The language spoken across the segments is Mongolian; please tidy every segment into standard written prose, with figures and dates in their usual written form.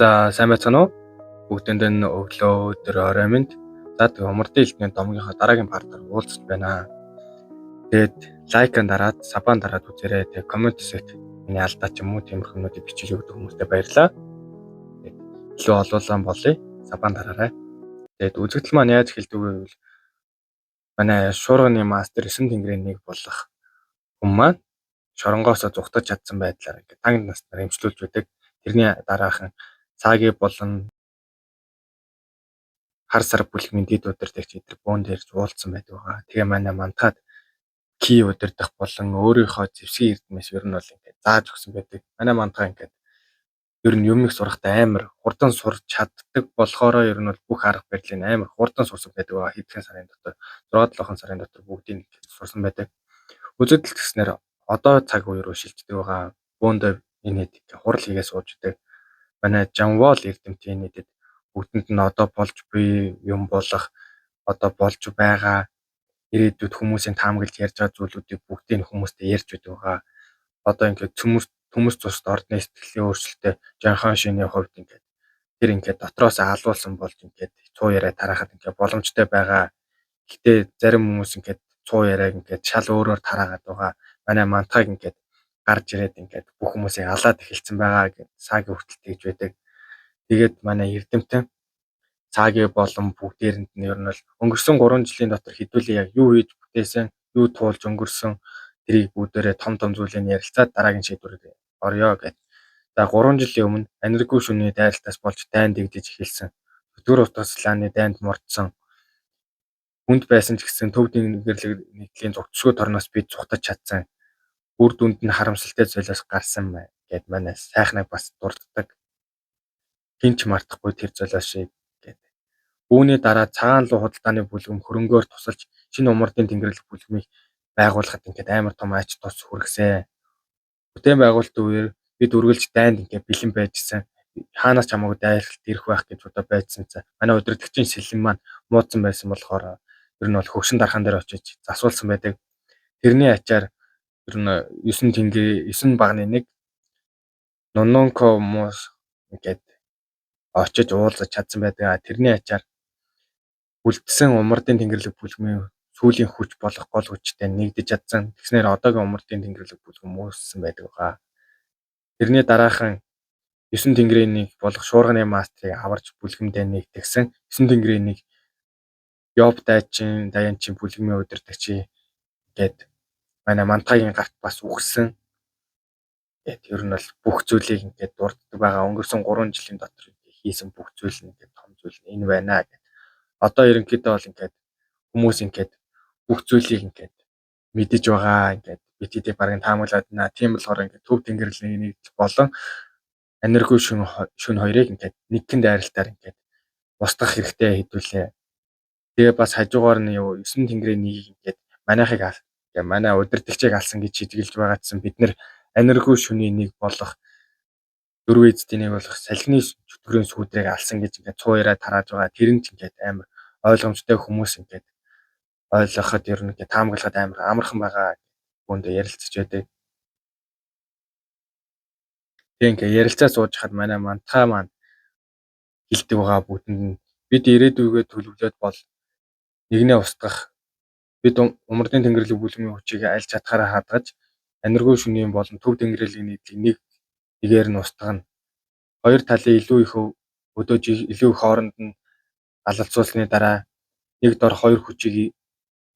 За сайн байцгаана уу? Бүгдэнд нь өглөө өдөр орой минь. За тэгээ Умардын элдний домгийнхаа дараагийн партаар уулзсан байна. Тэгээд лайкан дараад, сабан дараад үзээрэй. Тэгээд коммент хэсэгт миний алдаа ч юм уу тиймэрхүүнүүдийг бичиж өгдөг хүмүүстээ баярлалаа. Тэгээд илүү олуулсан болъё. Сабан дараарай. Тэгээд үзэгдэл маань яаж эхэлдэг вэ гэвэл манай шуурганы мастер 9 тэнгэрийн нэг болох хүн маань шоронгоосоо зүхтаж чадсан байдлаар ингээд танг наснаар эмчлүүлж байдаг. Тэрний дараахан цагийг болон хар сар бүлгмийн дэд удирдагч эдгээр бөөн дээрж уулзсан байдаг байгаа. Тэгээ манай мантахад ки удирдах болон өөрийнхөө зэвсгийн эрдмээс ер нь бол ингээд зааж өгсөн байдаг. Манай мантахаа ингээд ер нь юмыг сурахтаа амар хурдан сурч чаддаг болохоороо ер нь бол бүх арга барилыг амар хурдан сурсан байдаг байгаа. Хэдхэн сарын дотор 6-7 сарын дотор бүгдийг сурсан байдаг. Үзэгдэл гэснээр одоо цаг үе рүү шилждэг байгаа. Бөөндөө энэ хэд хурал хийгээ сууж идэг. Манай Жанвол эрдэмтэн нэдэд бүгдэнд нь одоо болж буй юм болох одоо болж байгаа ирээдүйд хүмүүсийн таамаглаж ярьж байгаа зүйлүүдийг бүгдийг хүмүүстэй ярьж байдаг байгаа. Одоо ингээд төмөс цусд ордны сэтгэлийн өөрчлөлтөд Жанхан шинийн хувьд ингээд тэр ингээд дотроос алуулсан болж ингээд цуу яриа тарахад ингээд боломжтой байгаа. Гэтэ зарим хүмүүс ингээд цуу яриаг ингээд шал өөрөөр тараагаад байгаа. Манай мантахаг ингээд гарч ирээд ингээд бүх хүмүүсийг алаад эхэлсэн байгаа гэж саагийн хүртэл тэгж байдаг. Тэгээд манай эрдэмтэн цагийг болон бүгдээрэнд нь ер нь бол өнгөрсөн 3 жилийн дотор хэдүүлээ яг юу хийж бүтээсэн, юу туулж өнгөрсөн тэрийг бүгдээрээ том зүйлийг ярилцаад дараагийн шийдвэрээр орё гэж. За 3 жилийн өмнө Аниргүй шөнийн дайралтаас болж дайн дэгдэж эхэлсэн. Өтгөр утас лааны дайнд мордсон. Хүнд байсан ч гэсэн төв дэнгэрлэг нэгдлийн зогтсгүй торноос бид зүхтаж чадсан. Үр дүнд нь харамсалтай зүйлээс гарсан гэд манай сайхныг бас дурддаг. Хинч мартахгүй тэр зүйлээс шиг гэд. Үүний дараа цагаан луу худалдааны бүлгэм хөрөнгөөр тусалж шинэ Умардын тэнгэрлэг бүлгмийг байгуулахад ингээд амар том ач тус хүргэсэн. Бүтээн байгуулалтын үеэр бид үргэлж дайнд ингээд бэлэн байжсэн. Хаанаас ч хамаагүй дайралт ирэх байх гэж удаа байжсан. Манай удирдагчийн сэлэн маань муудсан байсан болохоор ер нь бол хөгшин дархан дээр очиж засуулсан байдаг. Тэрний ачаар ер нь 9 тэнгэр 9 багны нэг Нононко мус ингээд очиж уулзаж чадсан байдаг. Тэрний ачаар үлдсэн Умардын тэнгэрлэг бүлгмийн сүүлийн хүч болох гол хүчтэй нэгдэж чадсан. Тэгснээр одоогийн Умардын тэнгэрлэг бүлгэм үүссэн байдаг байгаа. Тэрний дараахан 9 тэнгэрийн нэг болох шуурганы мастрыг аварж бүлгэмдээ нэгтгэсэн. 9 тэнгэрийн нэг Йоб Даянчин бүлгмийн удирдагч гээд манай мантагийн гарт бас үхсэн. Тэгээд ер нь бол бүх зүйлийг ингээд дурддаг байгаа. Өнгөрсөн 3 жилийн дотор хийсэн бүх зүйл нь ингээд том зүйл энэ байна гэдэг. Одоо ерөнхийдөө бол ингээд хүмүүс ингээд бүх зүйлийг ингээд мэдэж байгаа. Ингээд бид хэдий барин таамаглаад байна. Тийм болохоор ингээд төв тэнгэрлэгийн нэгдэл болон Аниргүй шөнө хоёрыг ингээд нэгэн дайралтаар ингээд устгах хэрэгтэй хэдүүлээ. Тэгээ бас хажуугаар нь 9 тэнгэрийн нэгийг ингээд манай удирдагчийг алсан гэж шийдгэлж байгаадсан бид нэр Аниргүй шөнийн нэг болох дөрвөн эзэдийн нэг болох салхины чөтгөрийн сүүдрийг алсан гэж ингээд цууяраа тарааж байгаа. Тэр нь ч ингээд амар ойлгомжтой хүмүүс ингээд ойлгоход ер нь ингээд таамаглахад амар амархан байгаа бүндэ ярилцж байдаг. Тэгээ ингээд ярилцаа сууж хаад манай мантахаа маань хэлдэг байгаа бүгдэнд нь бид ирээдүйгээ төлөвлөөд бол нэгнээ устгах бид Умардын тэнгэрлэг бүлгмийн хүчийг аль чадхаараа хадгаж Аниргүй шөнийн болон төв тэнгэрлэгийн нэглийг нэгээр нь устгана. Хоёр талын илүү их өдөөж илүү их хооронд нь алалцуулсны дараа нэг дор хоёр хүчийг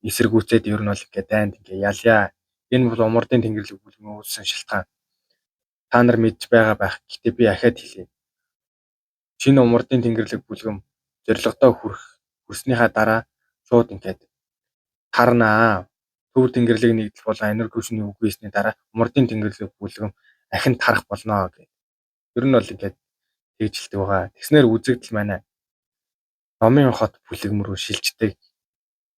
эсэргүүцээд ер нь бол ингээд дайнд ингээд ялъя. Энэ бол Умардын тэнгэрлэг бүлгмийн үүссэн шалтгаан. Та нар мэдж байгаа байх. Гэтэ би ахаад хэлье. Шинэ Умардын тэнгэрлэг бүлгэм зорилгодоо хүрснийхаа дараа шууд ингээд тарнаа. Төв тэнгэрлэг нэгдэл болон Аниргүй шөнийн үгүйсний дараа Умардын тэнгэрлэг бүлгэм ахин тарах болно гэх. Ер нь бол ингээд тэгжилдэг байгаа. Тэгснээр үзэгдэл манай Номын хот бүлгэм рүү шилждэг.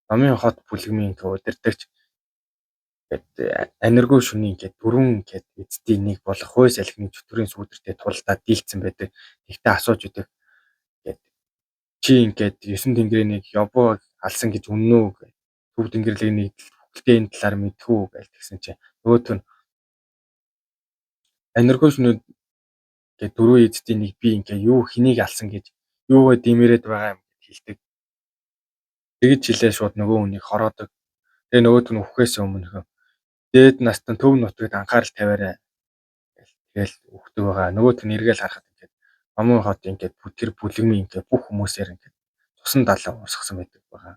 Номын хот бүлгмийн удирдагч гэдэг Аниргүй шөнийн ингээд дөрвөн ингээд эцдийн нэг болох хой салхины чөтгөрийн сүүдэртэй тулдаад дийлцсэн байдаг. Тэгтээ асууж идэг. Ингээд чи ингээд 9 тэнгэрийн нэг Йобог алсан гэж үнэн үү гэх. Төв тэнгэрлэгийн нэгдэл бүгдээ энэ талаар мэдхүү гэж тэгсэн чинь нөгөөт нь Аниргүй шөнийн ингээд дөрвөн эзэдийн нэг би ингээд юу хэнийг алсан гэж юугаа димэрэд байгаа юм гэж хэлдэг. Тэгж хэлээ шууд нөгөө хүнийг хороодог. Тэгээ нөгөөт нь үхээс өмнө дээд настан төв нутагт анхаарал тавиарай. Тэгэл үхдэг байгаа. Нөгөөт нь эргээл харахад ингээд Номын хот ингээд тэр бүлэгмийн ингээд бүх хүмүүсээр ингээд тусан далаа уусгасан байдаг байгаа.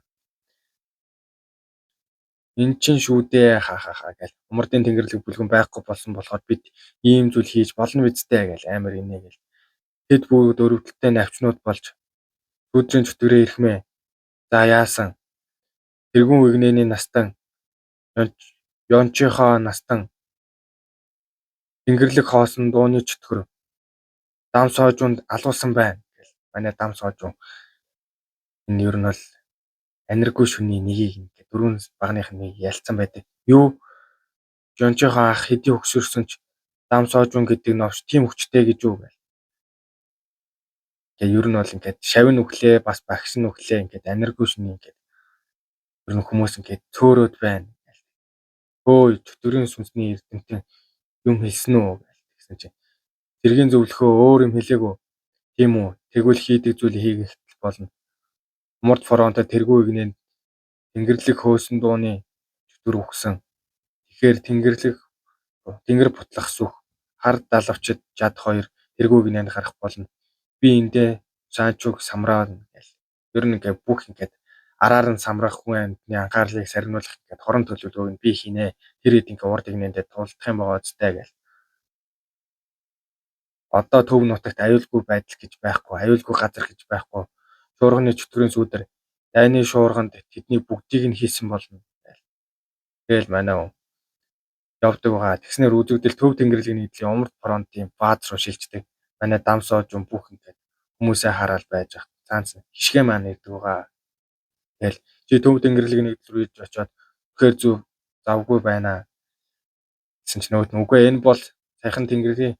Эн чинь шүү дээ хаа гэл умардын тэнгэрлэг бүлгэн байхгүй болсон болохоор бид ийм зүйл хийж болно бидтэй гэл амар инээгээл. Тэд бүгд өрөвдөлтөй навчнууд болж өдрийн чөтгөрөө ирэхмээ. За яасан? Тэргүүн игнэний настан Ёнчийнхоо настан тэнгэрлэг хоосон дууны чөтгөр дам соожуунд алуусан байна гэл. Манай дам соожуу энэ ер нь бол аниргүй шүний нэгийг ингээд дөрвөн багных нэг ялцсан байдаг. Юу Жончийнхоо ах хэдий хөксөрсөн ч дам соожуун гэдэг новш тийм хүчтэй гэж юу гээл. Тэгээ ер нь бол ингээд шавин нүхлээ бас багш нүхлээ ингээд аниргүй шүний ингээд ер нь хүмүүс ингээд цөөрөөд байна. Өө чөтгөрийн сүнсний эрдэмтэн юм хэлсэн үү гэсэн чинь тэргийн зөвлөхөө өөр юм хэлээгүү. Тийм үү? Тэгвэл хийдэг зүйлийг хийгэх болно. Умард фронтод тэргүй игнэнд тэнгэрлэг хөөсөн дууны чөтгөр өгсөн. Тэгэхээр тэнгэр бутлах сүх хар далавчид жад хоёр тэргүй игнэнд гарах болно. Би эндээ Санчуг самраана гэл. Ер нь ингээд бүх ингээд араар нь самрах хүн амьтны анхаарлыг сарниулах ингээд хорон төлөвлөгөөг нь би хийнэ. Тэр хэд ингээд урд игнэндээ тулдах юм байгаа үстэй гэл. Одоо төв нутагт аюулгүй байдал гэж байхгүй, аюулгүй газар гэж байхгүй. Шуурганы чөтгөрийн сүүдэр дайны шуурганд тэдний бүгдийг нь хийсэн болно. Тэгэл манай явдаг байгаа. Тэгснээр үзэгдэл төв тэнгэрлэгийн нийтлийн умард фронтын бааз руу шилждэг. Манай дам соож бүх ингээд хүмүүсээ хараад байж ах. Цаанц хишгэ маань ирдэг байгаа. Тэгэл чи төв тэнгэрлэгийн нийтлэл рүү иж очиод тэгэхээр зүв завгүй байна гэсэн чинь нөгөөд нь үгүй энэ бол саяхан тэнгэрийн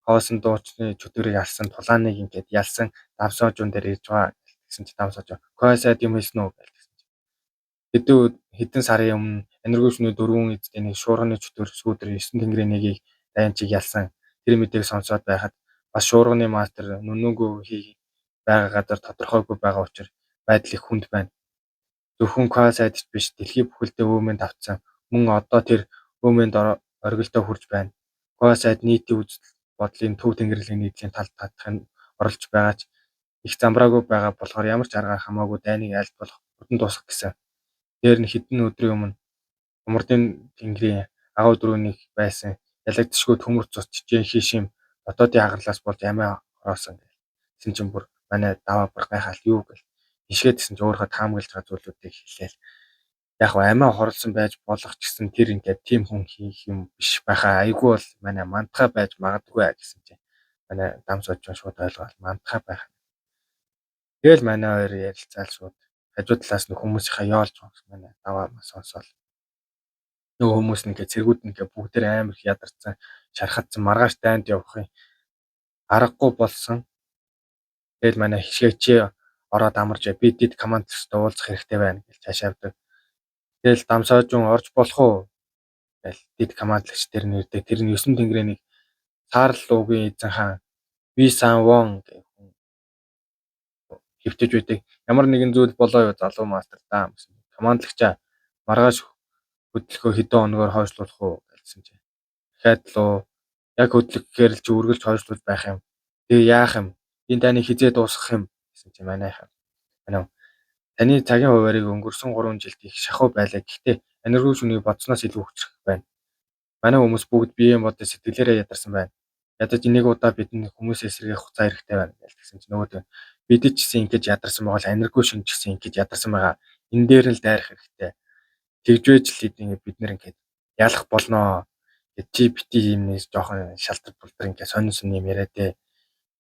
хоосон дуучны чөтгөрийг алсан тулааныг ингээд ялсан дам соожуун дээр ирж байгаа гэсэн чинь дам соожоо койсад юм хэлсэн үү гэсэн чинь хэдэн сарын өмнө аниргүй шөнө дөрвөн эзэдийн нэг шуурганы чөтгөр сүүдэр 9 тэнгэрийн нэгийг дайнчиг ялсан тэр мэдээг сонсоод байхад бас шуурганы мастер нүнүүгөө хий байгаа газар тодорхойгүй байгаа учраас байдал их хүнд байна. Зөвхөн койсад биш дэлхийн бүхэлдээ өөмөнд автсан мөн одоо тэр өөмөнд оргилдоо хурж байна. Койсад нийтийн үзэл бодлын төв тэнгэрлэгийн нийтлийн талд татахын оролж байгаа ч их замбраагүй байгаа болохоор ямар ч аргаар хамаагүй дайныг аль болох хурдан дуусгах гэсэн. Дээр нь хэдэн өдрийн өмнө умардын тэнгэрийн агуу дөрөвнийг байсан ялагдшгүй төмөр цус жижигхэн шим дотоодын хагарлаас болж амиа хороосон гэх. Тэсэн чинь бүр манай даваа бүр гайхал юу гэл. Хишгээд гэсэн чинь өөрөө таамаглаж байгаа зүйлүүдийг хэлээл. Яг гоо амиа хорлсон байж болох ч гэсэн тэр ингээд тийм хүн хийх юм биш байхаа. Айгүй бол манай мантахаа байж магадгүй гэсэн чинь манай дам сууж шууд ойлгоод мантахаа байх. Тэгэл манай хоёр ярилцаал шууд хажуу талаас нь хүмүүсийнхаа яолж манай даваа сонсоол. Нөгөө хүмүүс нь ингээд цэргүүд нь ингээд бүгд амар их ядарсан, шархацсан маргааш дайнд явахын аргагүй болсон. Тэгэл манай хишгээгчээ ороод амарч би дид командчтай уулзах хэрэгтэй байна гэж цаашаавдаг. Тэгэл дамсаажун орж болох уу? Тэгэл дид командлагч тэр нэрдэг. Тэр нь 9 тэнгэрийн нэг Саарл уугийн эзэн хаан Ви Сан Вон гэх хүн хэвтэж байдаг. Ямар нэгэн зүйл болоо юу залуу мастер даа гэсэн. Командлагчаа маргааш хөдөлгөө хэдэн хоногор хойшлуулах уу гэсэн чинь. Дахиад лөө яг хөдлөхээр л чи үргэлж хойшлуулж байх юм. Тэгээ яах юм? Энэ таны хизээ дуусгах юм гэсэн чинь манайхаа. Таны цагийн хуваарийг өнгөрсөн 3 жилд их шахуу байлаа. Гэхдээ аниргүй шүнийг бодсноос илүү хүчрэх байна. Манай хүмүүс бүгд биеийн бодож сэтгэлээрээ ядарсан байна. Ядаж нэг удаа бидний хүмүүсээс сэргээх хугацаа хэрэгтэй байна гэсэн чинь нөгөөд бид ч гэсэн ингэж ядарсан байгаа л аниргүй шүн ч гэсэн ингэж ядарсан байгаа. Энэ дээр нь л дайрах хэрэгтэй. Тэгжвэж л бид нэр ингэж ялах болноо. Чи бити юм нэг жоохон шалтар булдар ингэ сонин юм яриа дээ.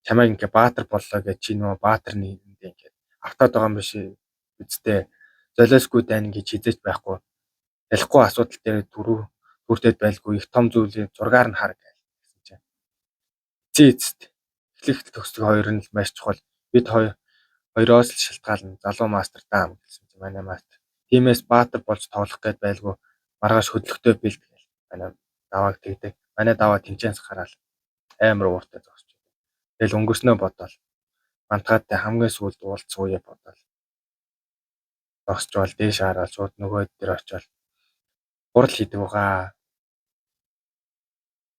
Чамайг ингэ баатар боллоо гэж чи нөгөө баатар нэгэндээ ингэ автаад байгаа юм биш үсттэй. Золиосгүй дайна гэж хизэж байхгүй. Ялахгүй асуудал дээр түртэд байлгүй их том зүйлийг зургаар нь хар гэсэн чинь. Эцэст эхлэх төгсөг хоёр нь маш чухал. Бид хоёроос л шалтгаална. Залуу мастер даа гэсэн чинь манай мастер. Тимээс баатар болж тоглох гээд байлгүй. Маргааш хөдлөхтэй бэлтгэл. Манай давааг тэгдэг. Манай даваа тэнцэнс гараал амар ууртай зогсож. Тэгэл өнгөрснөө бодоол мантгаатай хамгийн сүүлд уулзсан үе бодоол зогсчвал дээш хараад шууд нөгөө дээр очиод хурал хийдэг байгаа.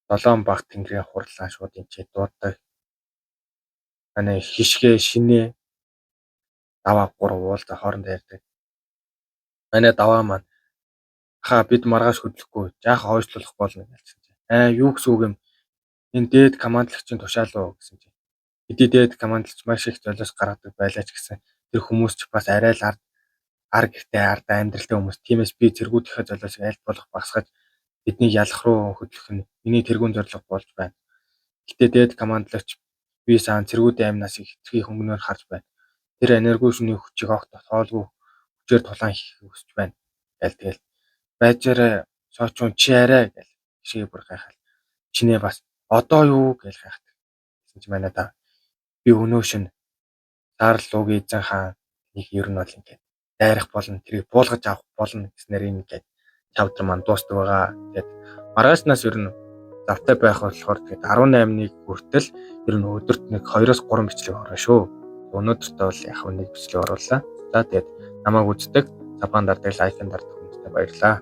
7 баг тэнгэрийн хурлаа шууд энэ дууддаг. Манай хишгээ шинээ даваа 3 уулзаа хоорондоо ярьдаг. Манай даваа маань хаа бид маргааш хөдлөхгүй жаахан хойшлуулах болно гэсэн чинь. Юу гэсэн үг юм? Энэ дээд командлагчийн тушаалуу гэсэн чинь. Хэдий дээд командлагч маш их золиос гаргадаг байлаа ч гэсэн тэр хүмүүс ч бас арай л ар гэртэй ардаа амьдралтай хүмүүс. Тиймээс би цэргүүдийнхээ золиосыг аль болох багасгаж биднийг ялах руу хөдлөх нь миний тэргуун зорилго болж байна. Гэтэ дээд командлагч би саан цэргүүдийн амнаас их хэцгий хөнгөнөөр харж байна. Тэр энерги шүний хүчийг огт тоолгүй хүчээр тулаан хийх хүсэж байна. Тэгэл байжаараа сочун чи арай гэл шиг бүр гайхал. Чинээ бас одоо юу гэж гайхдаг. Гэсэн чи манай да би өнөө шин Саарл уг эзэн хаан нэг ер нь бол ингээд дайрах болно тэрийг буулгаж авах болно гэснээр ингээд чавдар маань дуустдаг байгаа. Тэгээд маргаашнаас ер нь завтай байх болохоор тэгээд 18-ыг хүртэл ер нь өдөрт нэг 2-3 бичлэг орно шүү. Өнөөдөртөө бол яг нэг бичлэг оруулаа. За тэгээд намайг үздэг, сабан дардаг, лайкын дардаг хүмүүстээ баярлалаа.